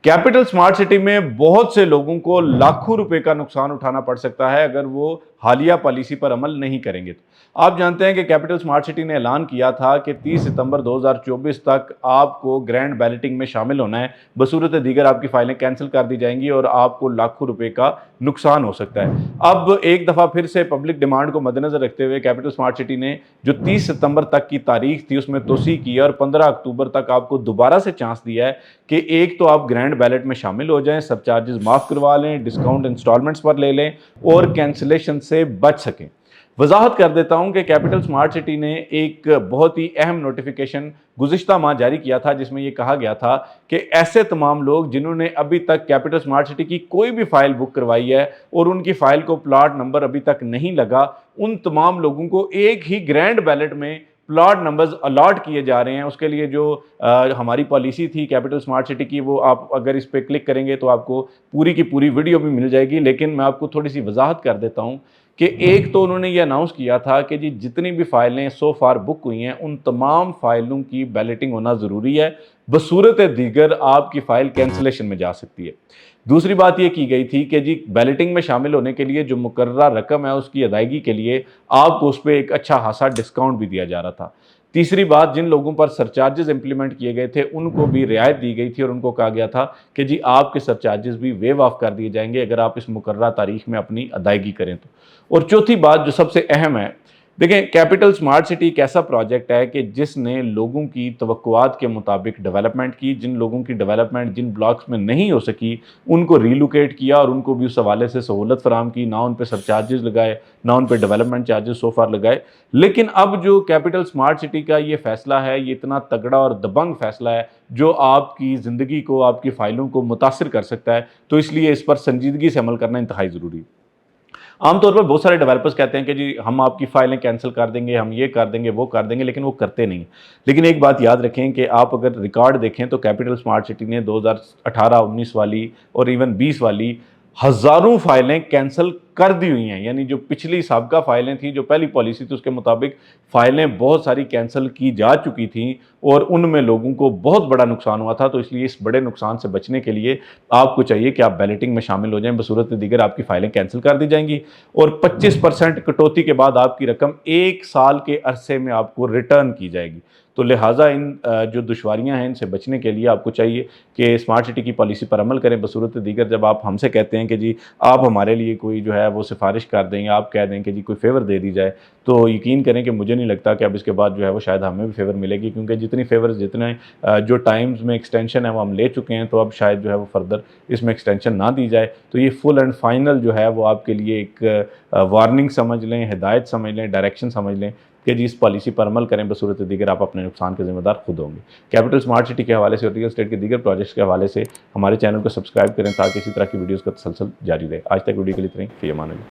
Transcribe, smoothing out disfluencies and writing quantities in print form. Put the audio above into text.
Capital smart city में बहुत से लोगों को लाखों रुपए का नुकसान उठाना पड़ सकता है अगर वो हालिया पॉलिसी पर अमल नहीं करेंगे तो। आप जानते हैं कि कैपिटल स्मार्ट सिटी ने ऐलान किया था कि 30 सितंबर 2024 तक आपको ग्रैंड बैलेटिंग में शामिल होना है, बसूरत दीगर आपकी फाइलें कैंसिल कर दी जाएंगी और आपको लाखों रुपए का नुकसान हो सकता है। अब एक दफ़ा फिर से पब्लिक डिमांड को मद्देनजर रखते हुए कैपिटल स्मार्ट सिटी ने जो 30 सितंबर तक की तारीख थी उसमें तोसी की और 15 अक्टूबर तक आपको दोबारा से चांस दिया है कि एक तो आप ग्रैंड बैलेट में शामिल हो जाएं, सब चार्जेस माफ़ करवा लें, डिस्काउंट इंस्टॉलमेंट्स पर ले लें और कैंसिलेशन से बच सकें। वजाहत कर देता हूं कि कैपिटल स्मार्ट सिटी ने एक बहुत ही अहम नोटिफिकेशन गुज़िश्ता माह जारी किया था जिसमें यह कहा गया था कि ऐसे तमाम लोग जिन्होंने अभी तक कैपिटल स्मार्ट सिटी की कोई भी फाइल बुक करवाई है और उनकी फाइल को प्लॉट नंबर अभी तक नहीं लगा, उन तमाम लोगों को एक ही ग्रैंड बैलेट में प्लॉट नंबर्स अलॉट किए जा रहे हैं। उसके लिए जो हमारी पॉलिसी थी कैपिटल स्मार्ट सिटी की, वो आप अगर इस पर क्लिक करेंगे तो आपको पूरी की पूरी वीडियो भी मिल जाएगी, लेकिन मैं आपको थोड़ी सी वजाहत कर देता हूं कि एक तो उन्होंने ये अनाउंस किया था कि जी जितनी भी फाइलें सो फार बुक हुई हैं उन तमाम फाइलों की बैलेटिंग होना ज़रूरी है, बसूरत दीगर आपकी फ़ाइल कैंसिलेशन में जा सकती है। दूसरी बात ये की गई थी कि जी बैलेटिंग में शामिल होने के लिए जो मुकर्ररा रकम है उसकी अदायगी के लिए आपको उस पर एक अच्छा खासा डिस्काउंट भी दिया जा रहा था। तीसरी बात, जिन लोगों पर सरचार्जेस इंप्लीमेंट किए गए थे उनको भी रियायत दी गई थी और उनको कहा गया था कि जी आपके सरचार्जेस भी वेव ऑफ कर दिए जाएंगे अगर आप इस मुकर्ररा तारीख में अपनी अदायगी करें तो। और चौथी बात जो सबसे अहम है, देखें कैपिटल स्मार्ट सिटी एक ऐसा प्रोजेक्ट है कि जिसने लोगों की तवक्कुआत के मुताबिक डेवलपमेंट की। जिन लोगों की डेवलपमेंट जिन ब्लॉक्स में नहीं हो सकी उनको रीलोकेट किया और उनको भी उस हवाले से सहूलत फराम की, ना उन पर सरचार्जेस लगाए ना उन पर डेवलपमेंट चार्जेस सो फार लगाए। लेकिन अब जो कैपिटल स्मार्ट सिटी का ये फैसला है, ये इतना तगड़ा और दबंग फैसला है जो आपकी ज़िंदगी को, आपकी फ़ाइलों को मुतासिर कर सकता है, तो इसलिए इस पर संजीदगी से अमल करना इंतहाई ज़रूरी है। आमतौर पर बहुत सारे डेवलपर्स कहते हैं कि जी हम आपकी फाइलें कैंसिल कर देंगे, हम ये कर देंगे, वो कर देंगे, लेकिन वो करते नहीं। लेकिन एक बात याद रखें कि आप अगर रिकॉर्ड देखें तो कैपिटल स्मार्ट सिटी ने 2018-19 वाली और इवन 20 वाली हज़ारों फाइलें कैंसिल कर दी हुई हैं। यानी जो पिछली साबका फाइलें थी, जो पहली पॉलिसी थी उसके मुताबिक फ़ाइलें बहुत सारी कैंसिल की जा चुकी थीं और उनमें लोगों को बहुत बड़ा नुकसान हुआ था। तो इसलिए इस बड़े नुकसान से बचने के लिए आपको चाहिए कि आप बैलेटिंग में शामिल हो जाएं, बसूरत दीगर आपकी फ़ाइलें कैंसिल कर दी जाएंगी और 25% कटौती के बाद आपकी रकम 1 साल के अरसे में आपको रिटर्न की जाएगी। तो लिहाजा इन जो दुश्वारियां हैं इनसे बचने के लिए आपको चाहिए कि स्मार्ट सिटी की पॉलिसी पर अमल करें। बसूरत दीगर जब आप हमसे कहते हैं कि जी आप हमारे लिए कोई जो है वो सिफारिश कर दें या आप कह दें कि जी कोई फेवर दे दी जाए, तो यकीन करें कि मुझे नहीं लगता कि अब इसके बाद जो है वो शायद हमें भी फेवर मिलेगी, क्योंकि जितनी फेवर जितने जो टाइम्स में एक्सटेंशन है वो हम ले चुके हैं, तो अब शायद जो है वो फर्दर इसमें एक्सटेंशन ना दी जाए। तो ये फुल एंड फाइनल जो है वो आपके लिए एक वार्निंग समझ लें, हिदायत समझ लें, डायरेक्शन समझ लें कि जी इस पॉलिसी पर अमल करें, बसूरत दीगर आप अपने नुकसान के जिम्मेदार खुद होंगे। कैपिटल स्मार्ट सिटी के हवाले से और रियल एस्टेट के दीगर प्रोजेक्ट्स के हवाले से हमारे चैनल को सब्सक्राइब करें ताकि इसी तरह की वीडियोज़ का तसलसल जारी रहे। आज तक वीडियो के लिए इतना ही। फी अमान अल्लाह।